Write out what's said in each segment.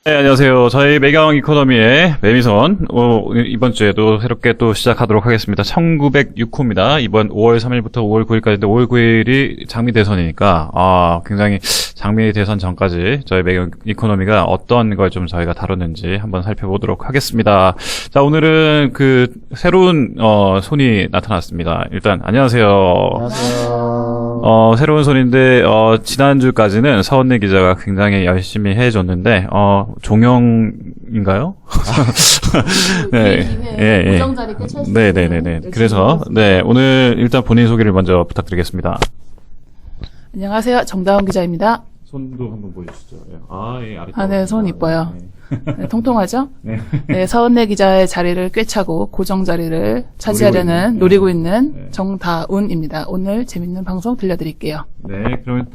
네, 안녕하세요. 저희 매경 이코노미의 매미선, 이번 주에도 새롭게 또 시작하도록 하겠습니다. 1906호입니다. 이번 5월 3일부터 5월 9일까지인데 5월 9일이 장미 대선이니까, 굉장히 장미 대선 전까지 저희 매경 이코노미가 어떤 걸 좀 저희가 다뤘는지 한번 살펴보도록 하겠습니다. 자, 오늘은 새로운, 손이 나타났습니다. 일단, 안녕하세요. 안녕하세요. 새로운 손인데, 지난주까지는 서은래 기자가 굉장히 열심히 해줬는데, 종영인가요? 네. 고정 자리 꽤 차 있어요. 네네네네. 그래서, 네, 오늘 일단 본인 소개를 먼저 부탁드리겠습니다. 안녕하세요. 정다운 기자입니다. 손도 한번 보여주시죠. 예, 아래. 네, 손 이뻐요. 네. 네, 통통하죠? 네. 네, 서은래 기자의 자리를 꿰차고 고정 자리를 차지하려는 노리고 있는 정다운입니다. 오늘 재밌는 방송 들려드릴게요. 네, 그러면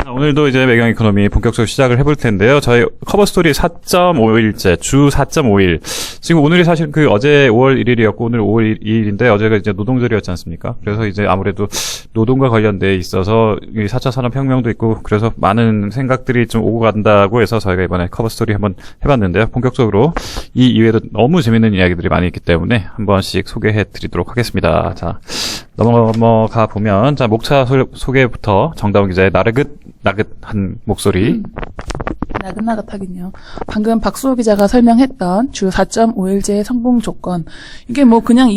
오늘도 이제 매경 이코노미 본격적으로 시작을 해볼 텐데요. 저희 커버 스토리 4.5일째, 주 4.5일. 지금 오늘이 사실 어제 5월 1일이었고 오늘 5월 2일인데 어제가 이제 노동절이었지 않습니까? 그래서 이제 아무래도 노동과 관련돼 있어서 4차 산업혁명도 있고 그래서 많은 생각들이 좀 오고 간다고 해서 저희가 이번에 커버 스토리 한번 해봤는데요. 본격적으로 이 이외에도 너무 재밌는 이야기들이 많이 있기 때문에 한 번씩 소개해 드리도록 하겠습니다. 자, 넘어가 보면, 자, 목차 소개부터 정다운 기자의 나긋나긋한 목소리. 나긋나긋하긴요. 방금 박수호 기자가 설명했던 주 4.5일제의 성공 조건. 이게 뭐 그냥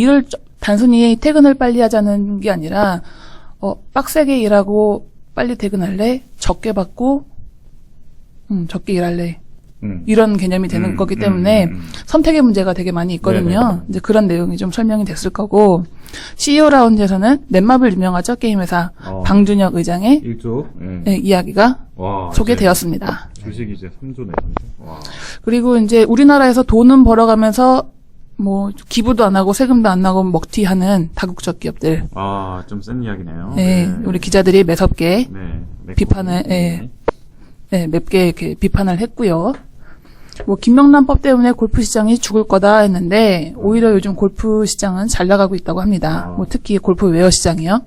단순히 퇴근을 빨리 하자는 게 아니라, 빡세게 일하고 빨리 퇴근할래? 적게 받고, 적게 일할래? 이런 개념이 되는 거기 때문에 선택의 문제가 되게 많이 있거든요. 네네. 이제 그런 내용이 좀 설명이 됐을 거고, CEO 라운지에서는 넷마블 유명하죠? 게임 회사. 방준혁 의장의 1조. 네, 이야기가 와, 소개되었습니다. 주식이 이제 3조네. 와. 그리고 이제 우리나라에서 돈은 벌어가면서 뭐 기부도 안 하고 세금도 안 나고 먹튀하는 다국적 기업들. 좀 센 이야기네요. 네, 우리 기자들이 매섭게 네. 비판을, 맵게 이렇게 비판을 했고요. 뭐 김명란법 때문에 골프 시장이 죽을 거다 했는데 오히려 요즘 골프 시장은 잘 나가고 있다고 합니다. 뭐 특히 골프 웨어 시장이요.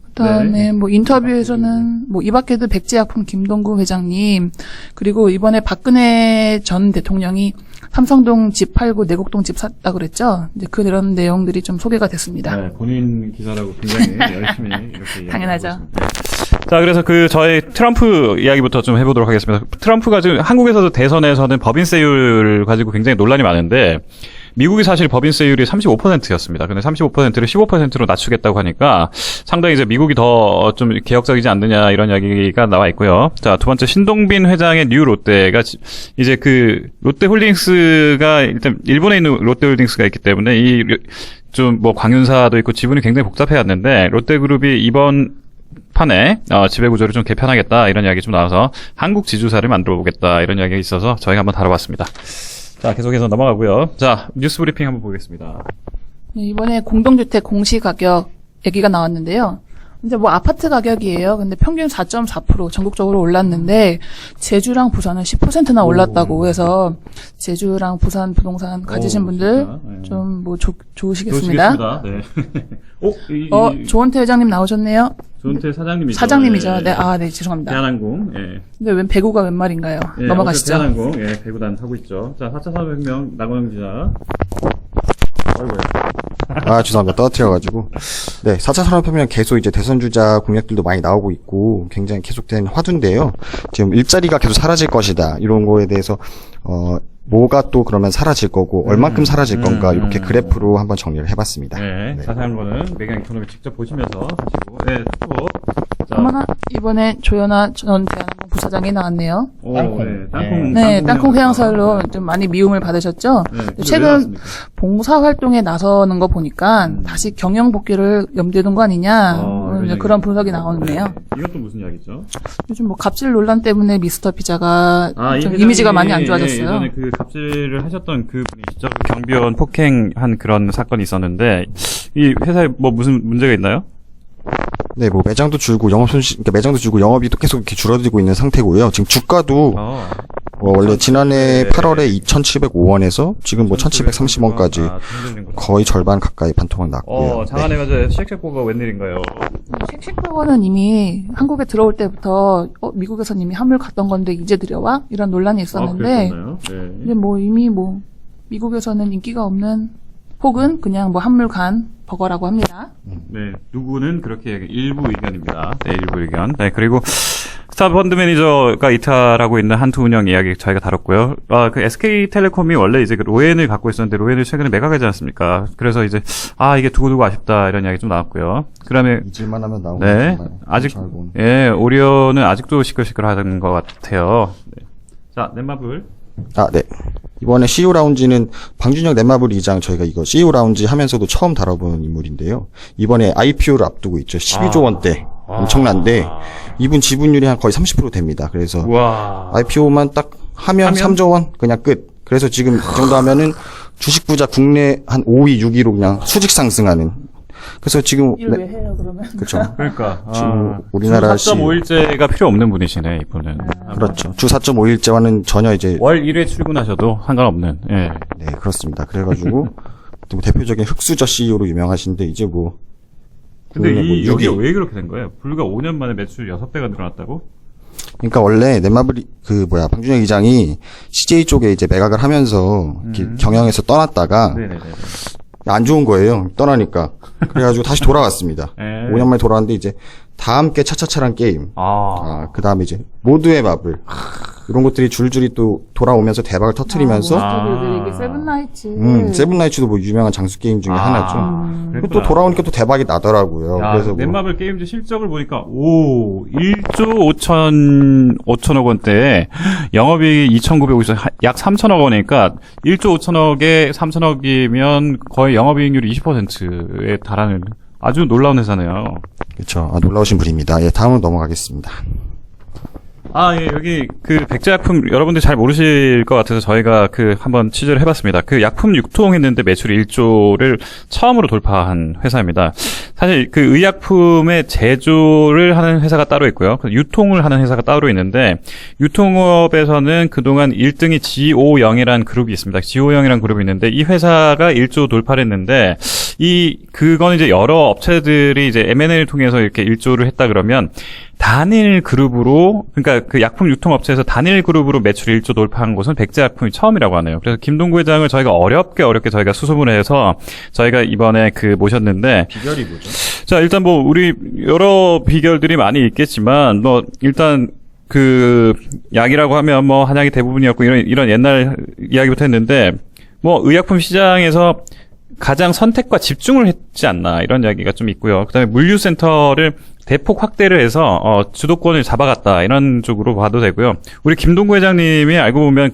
그다음에 뭐 인터뷰에서는 뭐 이 밖에도 백제약품 김동구 회장님, 그리고 이번에 박근혜 전 대통령이 삼성동 집 팔고 내곡동 집 샀다 그랬죠. 이제 그런 내용들이 좀 소개가 됐습니다. 네, 본인 기사라고 굉장히 열심히 이렇게 당연하죠. 이야기하고 있습니다. 자, 그래서 저희 트럼프 이야기부터 좀 해보도록 하겠습니다. 트럼프가 지금 한국에서도 대선에서는 법인세율을 가지고 굉장히 논란이 많은데, 미국이 사실 법인세율이 35%였습니다. 근데 35%를 15%로 낮추겠다고 하니까 상당히 이제 미국이 더 좀 개혁적이지 않느냐 이런 이야기가 나와 있고요. 자, 두 번째 신동빈 회장의 뉴 롯데가 이제 롯데홀딩스가 일단 일본에 있는 롯데홀딩스가 있기 때문에 좀 뭐 광윤사도 있고 지분이 굉장히 복잡해왔는데 롯데그룹이 이번 판에 지배구조를 좀 개편하겠다 이런 이야기 좀 나와서 한국 지주사를 만들어 보겠다 이런 이야기가 있어서 저희가 한번 다뤄봤습니다. 자, 계속해서 넘어가고요. 자, 뉴스 브리핑 한번 보겠습니다. 네, 이번에 공동주택 공시가격 얘기가 나왔는데요. 이제 뭐 아파트 가격이에요. 근데 평균 4.4% 전국적으로 올랐는데 제주랑 부산은 10%나 올랐다고 해서 제주랑 부산 부동산 가지신 분들 좀 뭐 좋으시겠습니다. 네. 조원태 회장님 나오셨네요. 조은태 사장님이죠. 사장님이죠. 네, 죄송합니다. 대한항공. 근데 배구가 웬 말인가요? 넘어가시죠. 대한항공. 배구단 하고 있죠. 자, 4차 산업혁명 나건영 기자. 죄송합니다. 떨어뜨려가지고. 네, 4차 산업혁명 계속 이제 대선주자 공약들도 많이 나오고 있고, 굉장히 계속된 화두인데요. 지금 일자리가 계속 사라질 것이다. 이런 거에 대해서, 뭐가 또 그러면 사라질 거고, 얼만큼 사라질 건가, 이렇게 그래프로 한번 정리를 해봤습니다. 네. 자세한 거는 매경 이코노미 직접 보시면서 하시고. 네, 또. 이번에 조현아 전 대한항공 부사장이 나왔네요. 땅콩 네, 회양설로 좀 많이 미움을 받으셨죠? 네, 최근 봉사 활동에 나서는 거 보니까 다시 경영 복귀를 염두에 둔 거 아니냐, 이제 그런 분석이 나오네요. 이것도 무슨 이야기죠? 요즘 뭐 갑질 논란 때문에 미스터 피자가 좀 이미지가 많이 안 좋아졌어요. 예전에 갑질을 하셨던 그분이시죠? 경비원 폭행한 그런 사건이 있었는데 이 회사에 뭐 무슨 문제가 있나요? 네, 뭐 매장도 줄고 그러니까 매장도 줄고 영업이 또 계속 이렇게 줄어들고 있는 상태고요. 지금 주가도 원래 지난해 8월에 2,705원에서 지금 뭐 1,730원까지 거의 절반 가까이 반토막 났고요. 장안에 맞아 쉑쉑버거 웬일인가요? 쉑쉑버거는 이미 한국에 들어올 때부터 미국에선 이미 한물 갔던 건데 이제 들여와? 이런 논란이 있었는데 근데 뭐 이미 뭐 미국에서는 인기가 없는 혹은 그냥 뭐 한물 간 버거라고 합니다. 네, 누구는 그렇게 일부 의견입니다. 네, 일부 의견. 네, 그리고 스타 펀드 매니저가 이탈하고 있는 한투 운영 이야기 저희가 다뤘고요. 그 SK텔레콤이 원래 이제 그 로엔을 갖고 있었는데 로엔을 최근에 매각하지 않습니까? 그래서 이제 이게 두고두고 아쉽다 이런 이야기 좀 나왔고요. 그다음에 잊을만 하면 나오고 네, 아직 오리온은 아직도 시끌시끌하는 것 같아요. 네. 자, 넷마블. 네. 이번에 CEO 라운지는 방준혁 넷마블 이장 저희가 이거 CEO 라운지 하면서도 처음 다뤄본 인물인데요. 이번에 IPO를 앞두고 있죠. 12조 원대. 엄청난데 이분 지분율이 한 거의 30% 됩니다. 그래서 IPO만 딱 하면 3조 원 그냥 끝. 그래서 지금 이 정도 하면은 주식 부자 국내 한 5위, 6위로 그냥 수직 상승하는. 그래서 지금 이걸 왜 해요 그러면? 그렇죠. 그러니까 지금 우리나라 4.5일제가 필요 없는 분이시네 이분은. 그렇죠. 주 4.5일제와는 전혀 이제 월 1회 출근하셔도 상관없는. 예. 네, 그렇습니다. 그래가지고 뭐 대표적인 흑수저 CEO로 유명하신데 이제 뭐 근데 뭐 여기가 왜 그렇게 된 거예요? 불과 5년 만에 매출 6배가 늘어났다고? 그러니까 원래 넷마블 방준혁 이장이 CJ 쪽에 이제 매각을 하면서 경영에서 떠났다가 네네네. 안 좋은 거예요. 떠나니까. 그래가지고 다시 돌아왔습니다. 5년 만에 돌아왔는데 이제 다 함께 차차차란 게임. 그 다음에 이제 모두의 마블. 이런 것들이 줄줄이 또 돌아오면서 대박을 터트리면서. 이게 세븐나이츠. 세븐나이츠도 뭐 유명한 장수 게임 중에 하나죠. 또 돌아오니까 또 대박이 나더라고요. 그래서 넷마블 게임즈 실적을 보니까 1조 5천억 원대에 영업이익이 2,950억, 약 3천억 원이니까 1조 5천억에 3천억이면 거의 영업이익률이 20%에 달하는 아주 놀라운 회사네요. 그렇죠. 놀라우신 분입니다. 예, 다음으로 넘어가겠습니다. 예, 여기 백제약품 여러분들 잘 모르실 것 같아서 저희가 한번 취재를 해봤습니다. 약품 유통했는데 매출이 1조를 처음으로 돌파한 회사입니다. 사실 의약품의 제조를 하는 회사가 따로 있고요. 유통을 하는 회사가 따로 있는데 유통업에서는 그동안 1등이 GO0이라는 그룹이 있습니다. GO0이라는 그룹이 있는데 이 회사가 1조 돌파를 했는데 그거는 이제 여러 업체들이 이제 M&A를 통해서 이렇게 1조를 했다 그러면 단일 그룹으로, 그러니까 약품 유통업체에서 단일 그룹으로 매출 1조 돌파한 곳은 백제약품이 처음이라고 하네요. 그래서 김동구 회장을 저희가 어렵게 저희가 수소문을 해서 저희가 이번에 모셨는데. 비결이 뭐죠? 자, 일단 우리 여러 비결들이 많이 있겠지만, 일단 약이라고 하면 한약이 대부분이었고 이런 옛날 이야기부터 했는데, 의약품 시장에서 가장 선택과 집중을 했지 않나 이런 이야기가 좀 있고요. 그다음에 물류센터를 대폭 확대를 해서 주도권을 잡아갔다 이런 쪽으로 봐도 되고요. 우리 김동구 회장님이 알고 보면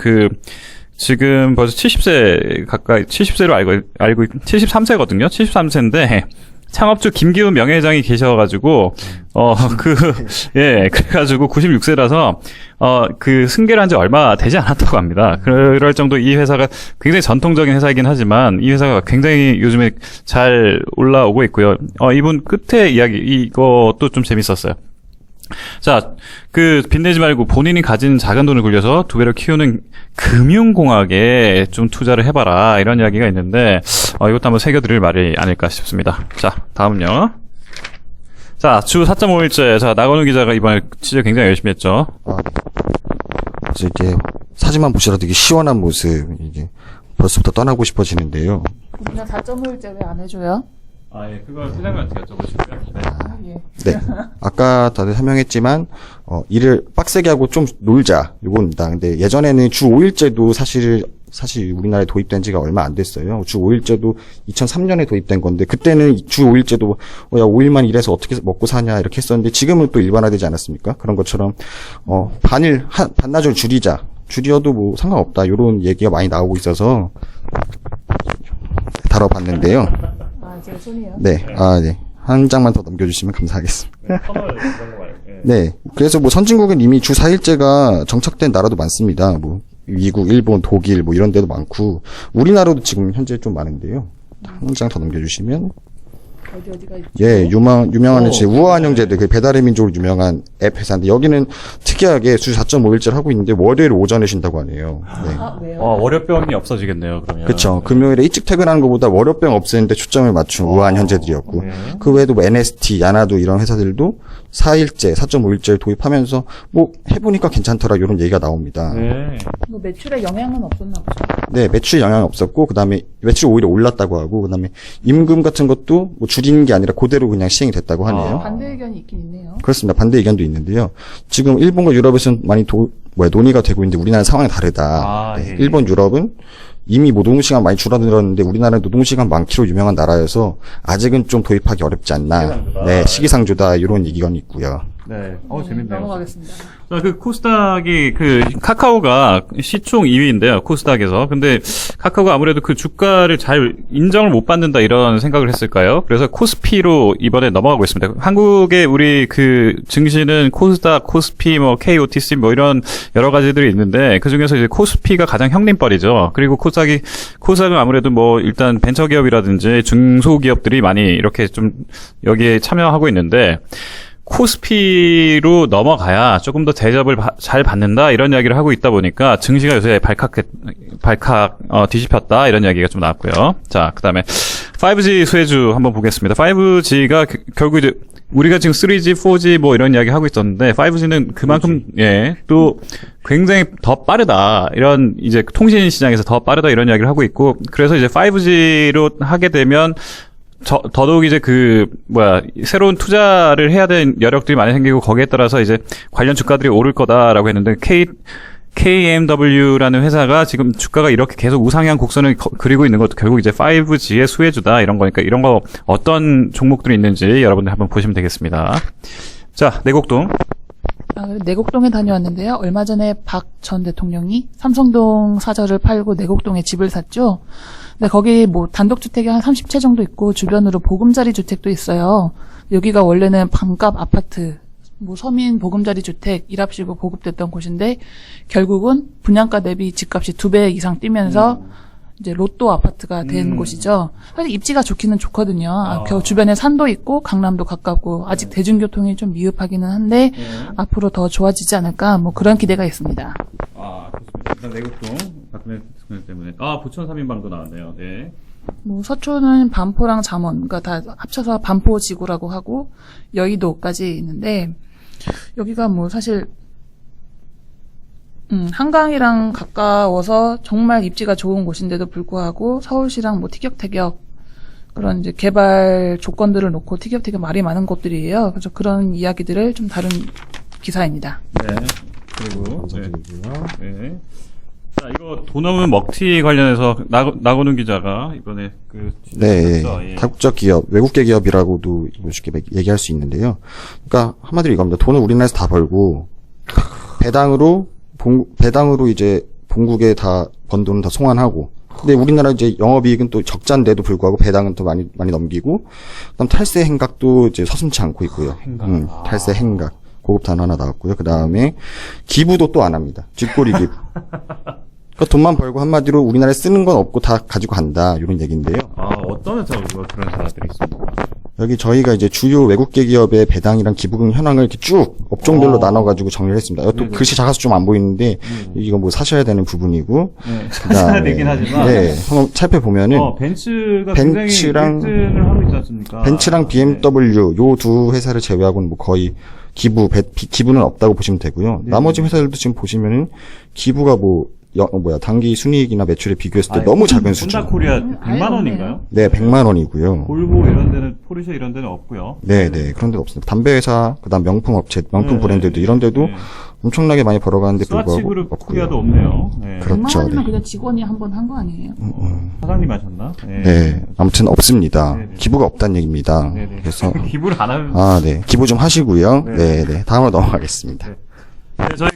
지금 벌써 70세 가까이 70세로 알고 73세거든요. 73세인데 창업주 김기훈 명예회장이 계셔가지고, 그래가지고 96세라서, 승계를 한 지 얼마 되지 않았다고 합니다. 그럴 정도 이 회사가 굉장히 전통적인 회사이긴 하지만, 이 회사가 굉장히 요즘에 잘 올라오고 있고요. 이분 끝에 이야기, 이것도 좀 재밌었어요. 자, 빚내지 말고 본인이 가진 작은 돈을 굴려서 2배로 키우는 금융공학에 좀 투자를 해봐라. 이런 이야기가 있는데, 이것도 한번 새겨드릴 말이 아닐까 싶습니다. 자, 다음은요. 자, 주 4.5일째. 자, 나건우 기자가 이번에 취재 굉장히 열심히 했죠. 그래서 이게 사진만 보시라도 이게 시원한 모습, 이게 벌써부터 떠나고 싶어지는데요. 그냥 4.5일째 왜 안 해줘요? 예, 그걸 회장님한테 여쭤보시고요. 네. 아까 다들 설명했지만, 일을 빡세게 하고 좀 놀자. 요겁니다. 근데 예전에는 주 5일제도 사실 우리나라에 도입된 지가 얼마 안 됐어요. 주 5일제도 2003년에 도입된 건데, 그때는 주 5일제도, 5일만 일해서 어떻게 먹고 사냐, 이렇게 했었는데, 지금은 또 일반화되지 않았습니까? 그런 것처럼, 반나절 줄여도 상관없다. 요런 얘기가 많이 나오고 있어서, 다뤄봤는데요. 제 손이요. 네. 네. 한 장만 더 넘겨주시면 감사하겠습니다. 네. 그래서 선진국은 이미 주 4일제가 정착된 나라도 많습니다. 미국, 일본, 독일, 이런 데도 많고, 우리나라도 지금 현재 좀 많은데요. 한 장 더 넘겨주시면. 어디가 있죠? 예, 유명한 이제 우아한 형제들, 그 배달의 민족으로 유명한 앱 회사인데, 여기는 특이하게 주 4.5일제를 하고 있는데, 월요일 오전에 쉰다고 하네요. 네. 아, 왜요? 월요병이 없어지겠네요, 그러면. 그쵸. 금요일에 일찍 퇴근하는 것보다 월요병 없애는데 초점을 맞춘 우아한 현재들이었고, 네. 그 외에도 뭐 NST, 야나도 이런 회사들도 4일제, 4.5일제를 도입하면서, 뭐, 해보니까 괜찮더라, 이런 얘기가 나옵니다. 네. 뭐 매출에 영향은 없었나 보죠. 네, 매출 영향 없었고, 그 다음에 매출 오히려 올랐다고 하고, 그 다음에 임금 같은 것도 뭐 줄이는 게 아니라 그대로 그냥 시행이 됐다고 하네요. 반대 의견이 있긴 있네요. 그렇습니다. 반대 의견도 있는데요. 지금 일본과 유럽에서는 많이 논의가 되고 있는데 우리나라는 상황이 다르다. 네, 예. 일본, 유럽은 이미 노동시간 많이 줄어들었는데 우리나라는 노동시간 많기로 유명한 나라여서 아직은 좀 도입하기 어렵지 않나. 시기상조다. 네, 시기상조다. 이런 의견이 있고요. 네. 재밌네요. 넘어가겠습니다. 자, 그 코스닥이 카카오가 시총 2위인데요. 코스닥에서. 근데 카카오가 아무래도 그 주가를 잘 인정을 못 받는다 이런 생각을 했을까요? 그래서 코스피로 이번에 넘어가고 있습니다. 한국의 우리 그 증시는 코스닥, 코스피, 뭐 KOTC 뭐 이런 여러 가지들이 있는데 그 중에서 이제 코스피가 가장 형님뻘이죠. 그리고 코스닥은 아무래도 뭐 일단 벤처기업이라든지 중소기업들이 많이 이렇게 좀 여기에 참여하고 있는데 코스피로 넘어가야 조금 더 대접을 잘 받는다 이런 이야기를 하고 있다 보니까 증시가 요새 발칵 뒤집혔다 이런 이야기가 좀 나왔고요. 자, 그다음에 5G 수혜주 한번 보겠습니다. 5G가 결국 이제 우리가 지금 3G, 4G 뭐 이런 이야기 하고 있었는데 5G는 그만큼 또 굉장히 더 빠르다 이런 이제 통신 시장에서 더 빠르다 이런 이야기를 하고 있고 그래서 이제 5G로 하게 되면 더더욱 이제 새로운 투자를 해야 되는 여력들이 많이 생기고 거기에 따라서 이제 관련 주가들이 오를 거다라고 했는데 KMW라는 회사가 지금 주가가 이렇게 계속 우상향 곡선을 그리고 있는 것도 결국 이제 5G의 수혜주다 이런 거니까 이런 거 어떤 종목들이 있는지 여러분들 한번 보시면 되겠습니다. 자, 내곡동. 내곡동에 다녀왔는데요. 얼마 전에 박 전 대통령이 삼성동 사저를 팔고 내곡동에 집을 샀죠. 근데 거기 뭐 단독주택이 한 30채 정도 있고 주변으로 보금자리 주택도 있어요. 여기가 원래는 반값 아파트, 뭐 서민 보금자리 주택, 일합시고 보급됐던 곳인데 결국은 분양가 대비 집값이 2배 이상 뛰면서 이제 로또 아파트가 된 곳이죠. 사실 입지가 좋기는 좋거든요. 주변에 산도 있고 강남도 가깝고 아직 대중교통이 좀 미흡하기는 한데 앞으로 더 좋아지지 않을까 뭐 그런 기대가 있습니다. 좋습니다. 일단 내곡동 박근혜 대통령 때문에 부천 3인방도 나왔네요. 네. 뭐 서초는 반포랑 잠원, 그러니까 다 합쳐서 반포지구라고 하고 여의도까지 있는데 여기가 뭐 사실 한강이랑 가까워서 정말 입지가 좋은 곳인데도 불구하고 서울시랑 뭐 티격태격 그런 이제 개발 조건들을 놓고 티격태격 말이 많은 곳들이에요. 그래서 그런 이야기들을 좀 다룬 기사입니다. 네. 그리고 네. 자, 이거 돈 없는 먹튀 관련해서 나고는 기자가 이번에 네, 다국적 기업, 외국계 기업이라고도 쉽게 얘기할 수 있는데요. 그러니까 한마디로 이겁니다. 돈을 우리나라에서 다 벌고 배당으로 이제 본국에 다 번 돈은 다 송환하고. 근데 우리나라 이제 영업이익은 또 적자인데도 불구하고 배당은 또 많이 넘기고. 그다음 탈세 행각도 이제 서슴지 않고 있고요. 탈세 행각. 고급 단어 하나 나왔고요. 그 다음에 기부도 또 안 합니다. 쥐꼬리 기부. 그러니까 돈만 벌고 한마디로 우리나라에 쓰는 건 없고 다 가지고 간다. 이런 얘기인데요. 어떤 회사가 그런 회사들이 있습니까? 여기 저희가 이제 주요 외국계 기업의 배당이랑 기부금 현황을 이렇게 쭉 업종별로 나눠가지고 정리를 했습니다. 또 글씨 작아서 좀 안 보이는데 이거 뭐 사셔야 되는 부분이고. 사셔야 되긴 하지만. 네. 한번 살펴보면은. 벤츠가 굉장히 1등을 하고 있지 않습니까? 벤츠랑 BMW 요 두 회사를 제외하고는 뭐 거의 기부는 없다고 보시면 되고요. 나머지 회사들도 지금 보시면은 기부가 단기 순이익이나 매출에 비교했을 때 너무 작은 수준. 혼다 코리아 100만 원인가요? 네, 100만 원이고요. 볼보 이런 데는, 포르쉐 이런 데는 없고요. 네. 그런 데도 없습니다. 담배 회사, 그다음 명품 업체, 명품 브랜드도 이런 데도 엄청나게 많이 벌어가는데 불구하고 스와치그룹 없고요. 코리아도 없네요. 네. 그렇죠. 100만 원이면 그냥 직원이 한 번 한 거 아니에요? 사장님 하셨나? 네. 아무튼 없습니다. 기부가 없다는 얘기입니다. 네네. 그래서 기부를 안 하는. 네. 기부 좀 하시고요. 네. 다음으로 넘어가겠습니다. 네, 저희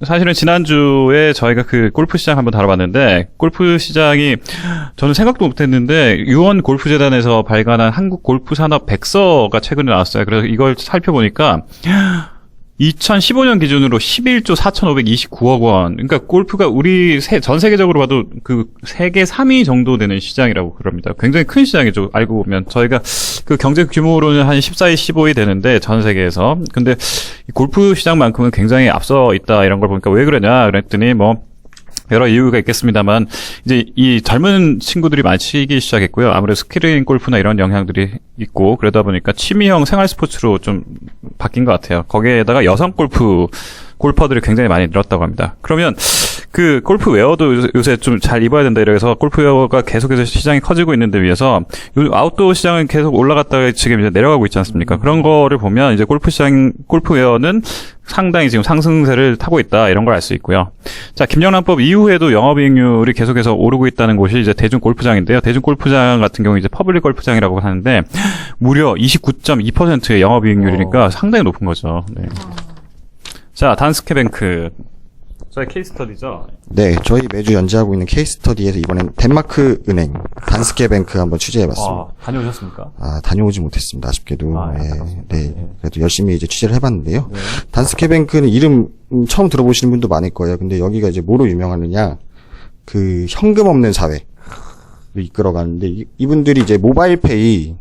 사실은 지난주에 저희가 골프 시장 한번 다뤄봤는데, 골프 시장이 저는 생각도 못했는데, 유원 골프재단에서 발간한 한국 골프 산업 백서가 최근에 나왔어요. 그래서 이걸 살펴보니까, 2015년 기준으로 11조 4,529억 원. 그러니까 골프가 전 세계적으로 봐도 그 세계 3위 정도 되는 시장이라고 그럽니다. 굉장히 큰 시장이죠. 알고 보면 저희가 그 경제 규모로는 한 14위, 15위 되는데 전 세계에서. 근데 이 골프 시장만큼은 굉장히 앞서 있다 이런 걸 보니까 왜 그러냐 그랬더니 뭐 여러 이유가 있겠습니다만 이제 이 젊은 친구들이 많이 치기 시작했고요. 아무래도 스크린 골프나 이런 영향들이 있고 그러다 보니까 취미형 생활 스포츠로 좀 바뀐 것 같아요. 거기에다가 여성 골퍼들이 굉장히 많이 늘었다고 합니다. 그러면 그 골프 웨어도 요새 좀 잘 입어야 된다 이래서 골프 웨어가 계속해서 시장이 커지고 있는데 비해서 요즘 아웃도어 시장은 계속 올라갔다가 지금 이제 내려가고 있지 않습니까? 그런 거를 보면 이제 골프 웨어는 상당히 지금 상승세를 타고 있다 이런 걸 알 수 있고요. 자, 김영란법 이후에도 영업이익률이 계속해서 오르고 있다는 곳이 이제 대중 골프장인데요. 대중 골프장 같은 경우 이제 퍼블릭 골프장이라고 하는데 무려 29.2%의 영업이익률이니까 상당히 높은 거죠. 네. 자, 단스케뱅크. 저희 케이스스터디죠? 네, 저희 매주 연재하고 있는 케이스스터디에서 이번엔 덴마크 은행 단스케뱅크 한번 취재해봤습니다. 다녀오셨습니까? 다녀오지 못했습니다. 아쉽게도. 안타깝습니다. 네. 그래도 열심히 이제 취재를 해봤는데요. 네. 단스케뱅크는 이름 처음 들어보시는 분도 많을 거예요. 근데 여기가 이제 뭐로 유명하느냐? 그 현금 없는 사회를 이끌어가는데 이분들이 이제 모바일페이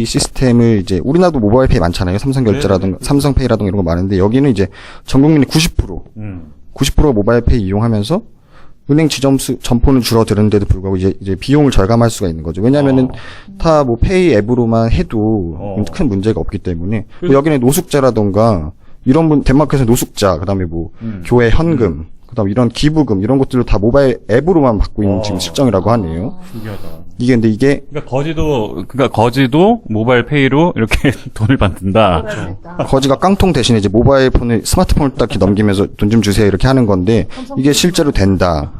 시스템을 이제 우리나라도 모바일페이 많잖아요. 삼성결제라든가 삼성페이라든가 이런 거 많은데 여기는 이제 전 국민의 90%가 모바일페이 이용하면서 은행 지점수 점포는 줄어드는데도 불구하고 이제 비용을 절감할 수가 있는 거죠. 왜냐면은 다 뭐 페이 앱으로만 해도 큰 문제가 없기 때문에 뭐 여기는 노숙자라든가 이런 덴마크에서 노숙자 그다음에 뭐 교회 현금 그다음 이런 기부금 이런 것들을 다 모바일 앱으로만 받고 있는 지금 실정이라고 하네요. 신기하다. 근데 이게 그러니까 거지도 모바일 페이로 이렇게 돈을 받는다. 거지가 깡통 대신에 이제 모바일 폰을 스마트폰을 딱 이렇게 넘기면서 돈 좀 주세요 이렇게 하는 건데 이게 실제로 된다.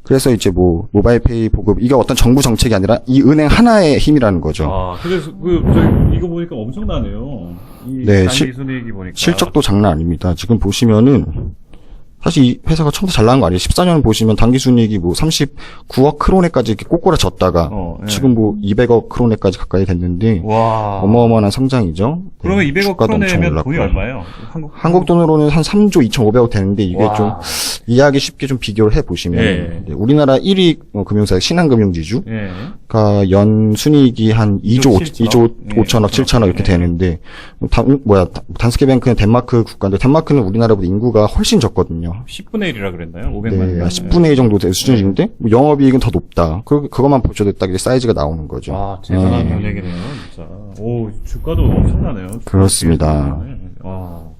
그래서 이제 뭐 모바일 페이 보급 이게 어떤 정부 정책이 아니라 이 은행 하나의 힘이라는 거죠. 그래서 저희 이거 보니까 엄청나네요. 네, 단기순이익이 보니까 실적도 장난 아닙니다. 지금 보시면은 사실 이 회사가 처음부터 잘 나간 거 아니에요. 14년 보시면 당기순이익이 뭐 39억 크로네까지 이렇게 꼬꾸라졌다가 지금 뭐 200억 크로네까지 가까이 됐는데 어마어마한 성장이죠. 그러면 네, 200억 크로네면 돈이 얼마예요? 한국 돈으로는 한 3조 2,500억 되는데 이게 좀 이해하기 쉽게 좀 비교를 해보시면 네, 우리나라 1위 금융사 신한금융지주가 연 순이익이 한 2조 5천억 7천억 이렇게 되는데 단스케뱅크는 덴마크 국가인데 덴마크는 우리나라보다 인구가 훨씬 적거든요. 10분의 1이라 그랬나요? 500만. 네, 10분의 1 정도 될 수준인데 뭐 영업이익은 더 높다. 그것만 보셔도 딱 이제 사이즈가 나오는 거죠. 대단한 변액이네요, 진짜. 오, 주가도 엄청나네요. 그렇습니다.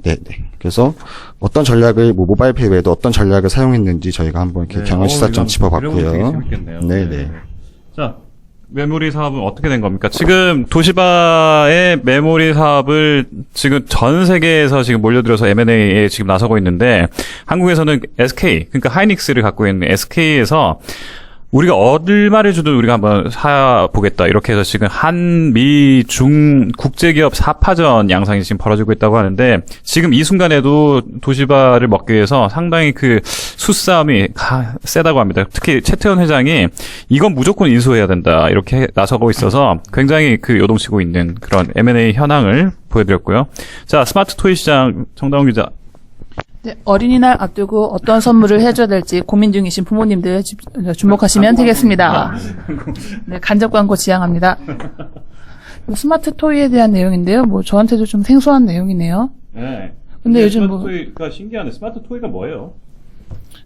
네. 그래서 어떤 전략을 모바일페이 외에도 어떤 전략을 사용했는지 저희가 한번 이렇게 경영 시사점 짚어봤고요. 네. 자. 메모리 사업은 어떻게 된 겁니까? 지금 도시바의 메모리 사업을 지금 전 세계에서 지금 몰려들어서 M&A에 지금 나서고 있는데 한국에서는 SK, 그러니까 하이닉스를 갖고 있는 SK에서 우리가 얼마를 주도 우리가 한번 사보겠다. 이렇게 해서 지금 한, 미, 중, 국제기업 4파전 양상이 지금 벌어지고 있다고 하는데 지금 이 순간에도 도시바를 먹기 위해서 상당히 그 수싸움이 세다고 합니다. 특히 최태원 회장이 이건 무조건 인수해야 된다. 이렇게 나서고 있어서 굉장히 그 요동치고 있는 그런 M&A 현황을 보여드렸고요. 자, 스마트 토이 시장 정다운 기자. 네, 어린이날 앞두고 어떤 선물을 해줘야 될지 고민 중이신 부모님들 주목하시면 되겠습니다. 네, 간접 광고 지향합니다. 스마트 토이에 대한 내용인데요. 뭐 저한테도 좀 생소한 내용이네요. 네. 근데 요즘 스마트 토이가 신기하네. 스마트 토이가 뭐예요?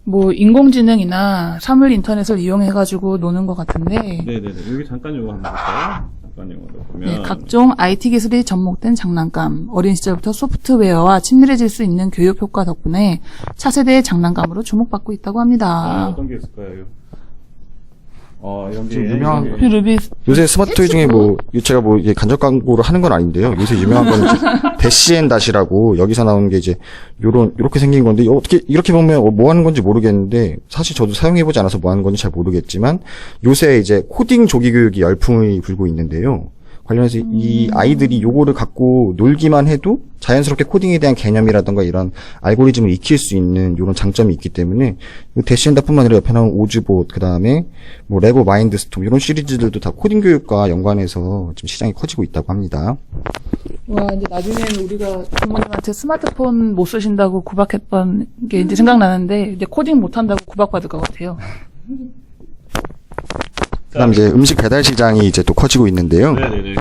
뭐 인공지능이나 사물 인터넷을 이용해가지고 노는 것 같은데. 네네네. 여기 잠깐 요거 한번 볼까요? 네, 각종 IT 기술이 접목된 장난감, 어린 시절부터 소프트웨어와 친밀해질 수 있는 교육 효과 덕분에 차세대의 장난감으로 주목받고 있다고 합니다. 어떤 게 있을까요? 이런 게 유명한 루비 요새 스마트 토이 중에 뭐 제가 뭐 이게 간접 광고를 하는 건 아닌데요. 요새 유명한 거는 대시앤닷이라고 여기서 나오는 게 이제 요렇게 생긴 건데 어떻게 이렇게 보면 뭐 하는 건지 모르겠는데 사실 저도 사용해 보지 않아서 뭐 하는 건지 잘 모르겠지만 요새 이제 코딩 조기 교육이 열풍이 불고 있는데요. 관련해서 이 아이들이 요거를 갖고 놀기만 해도 자연스럽게 코딩에 대한 개념이라든가 이런 알고리즘을 익힐 수 있는 이런 장점이 있기 때문에 대시앤닷뿐만 아니라 옆에 나온 오즈봇 그다음에 뭐 레고 마인드스톰 이런 시리즈들도 다 코딩 교육과 연관해서 지금 시장이 커지고 있다고 합니다. 와, 이제 나중에는 우리가 부모님한테 스마트폰 못 쓰신다고 구박했던 게 이제 생각나는데, 이제 코딩 못 한다고 구박받을 것 같아요. 그다음 이제 음식 배달 시장이 이제 또 커지고 있는데요. 네네네.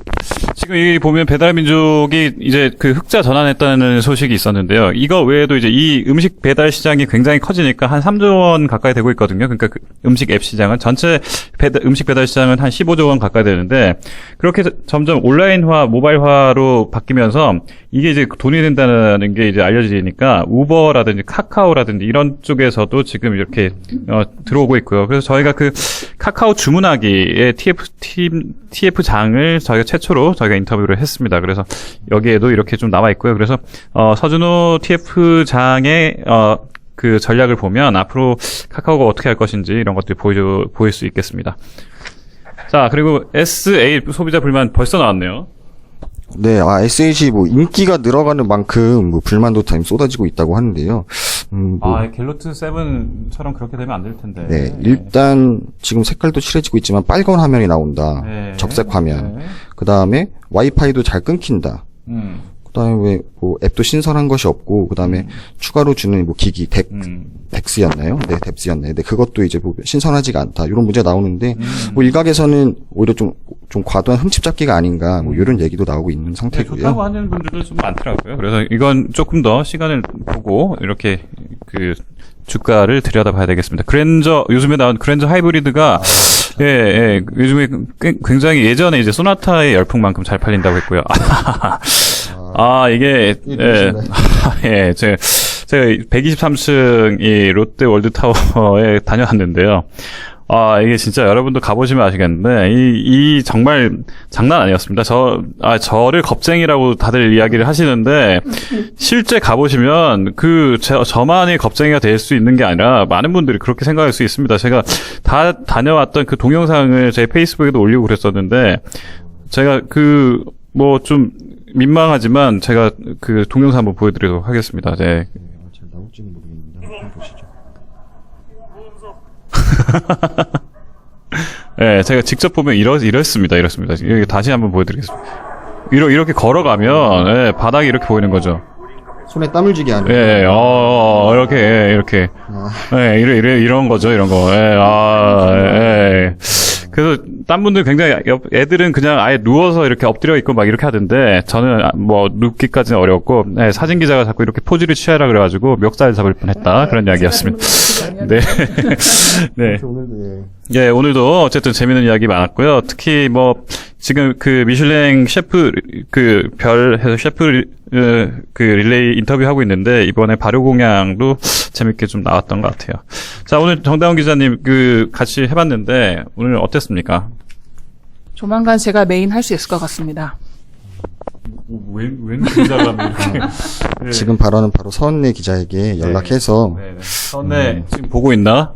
지금 이 보면 배달민족이 이제 그 흑자 전환했다는 소식이 있었는데요. 이거 외에도 이제 이 음식 배달 시장이 굉장히 커지니까 한 3조 원 가까이 되고 있거든요. 그러니까 그 음식 앱 시장은 전체 음식 배달 시장은 한 15조 원 가까이 되는데 그렇게 점점 온라인화, 모바일화로 바뀌면서 이게 이제 돈이 된다는 게 이제 알려지니까 우버라든지 카카오라든지 이런 쪽에서도 지금 이렇게 들어오고 있고요. 그래서 저희가 그 카카오 주문하기의 TF장을 저희가 최초로 저희가 인터뷰를 했습니다. 그래서 여기에도 이렇게 좀 나와 있고요. 그래서 서준호 TF장의 그 전략을 보면 앞으로 카카오가 어떻게 할 것인지 이런 것들이 보일 수 있겠습니다. 자, 그리고 SA 소비자 불만 벌써 나왔네요. 네, SH 뭐 인기가 늘어가는 만큼 뭐 불만도 다 쏟아지고 있다고 하는데요. 갤로트 7처럼 그렇게 되면 안 될 텐데. 네, 일단 지금 색깔도 칠해지고 있지만 빨간 화면이 나온다. 네. 적색 화면. 네. 그 다음에 와이파이도 잘 끊긴다. 그 다음에 뭐 앱도 신선한 것이 없고, 그 다음에 추가로 주는 뭐 기기, 덱스였나요? 네, 덱스였네. 네, 그것도 이제 뭐 신선하지가 않다. 이런 문제가 나오는데, 뭐 일각에서는 오히려 좀 과도한 흠집 잡기가 아닌가, 뭐 이런 얘기도 나오고 있는 네, 상태고요. 좋다고 하는 분들도 좀 많더라고요. 그래서 이건 조금 더 시간을 보고 이렇게 그 주가를 들여다봐야 되겠습니다. 그랜저 요즘에 나온 그랜저 하이브리드가 요즘에 굉장히 예전에 이제 소나타의 열풍만큼 잘 팔린다고 했고요. 이게 제가 123층 이 롯데 월드타워에 다녀왔는데요. 이게 진짜 여러분도 가보시면 아시겠는데, 이 정말 장난 아니었습니다. 저를 겁쟁이라고 다들 이야기를 하시는데, 실제 가보시면, 저만이 겁쟁이가 될 수 있는 게 아니라, 많은 분들이 그렇게 생각할 수 있습니다. 제가 다녀왔던 그 동영상을 제 페이스북에도 올리고 그랬었는데, 제가 좀 민망하지만, 제가 그 동영상 한번 보여드리도록 하겠습니다. 네. 잘 나올지는 모르겠는데, 한번 보시죠. 네, 제가 직접 보면 이렇습니다. 여기 다시 한번 보여드리겠습니다. 이렇게 걸어가면, 바닥이 이렇게 보이는 거죠. 손에 땀을 쥐게 하는. 이렇게. 이런 거죠, 이런 거. 그래서, 딴 분들 굉장히, 애들은 그냥 아예 누워서 이렇게 엎드려 있고 막 이렇게 하던데, 저는 뭐, 눕기까지는 어렵고, 사진 기자가 자꾸 이렇게 포즈를 취하라 그래가지고, 멱살 잡을 뻔 했다. 그런 이야기였습니다. 네. 네. 예, 오늘도 어쨌든 재밌는 이야기 많았고요. 특히 지금 미슐랭 셰프, 별해서 셰프, 릴레이 인터뷰하고 있는데, 이번에 발효공양도 재밌게 좀 나왔던 것 같아요. 자, 오늘 정다운 기자님, 같이 해봤는데, 오늘 어땠습니까? 조만간 제가 메인 할 수 있을 것 같습니다. 웬 기자가 이렇게. 네. 지금 발언은 바로 서은래 기자에게 연락해서. 네. 서은래, 지금 보고 있나?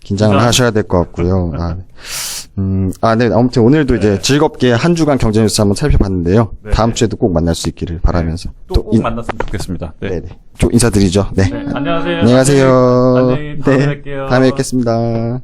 긴장을 하셔야 될 것 같고요. 네. 아무튼 오늘도 이제 즐겁게 한 주간 경제뉴스 한번 살펴봤는데요. 네. 다음 주에도 꼭 만날 수 있기를 바라면서. 또 꼭 만났으면 좋겠습니다. 네. 네네. 좀 인사드리죠. 네. 안녕하세요. 안녕하세요. 다음에 뵐게요. 다음에 뵙겠습니다.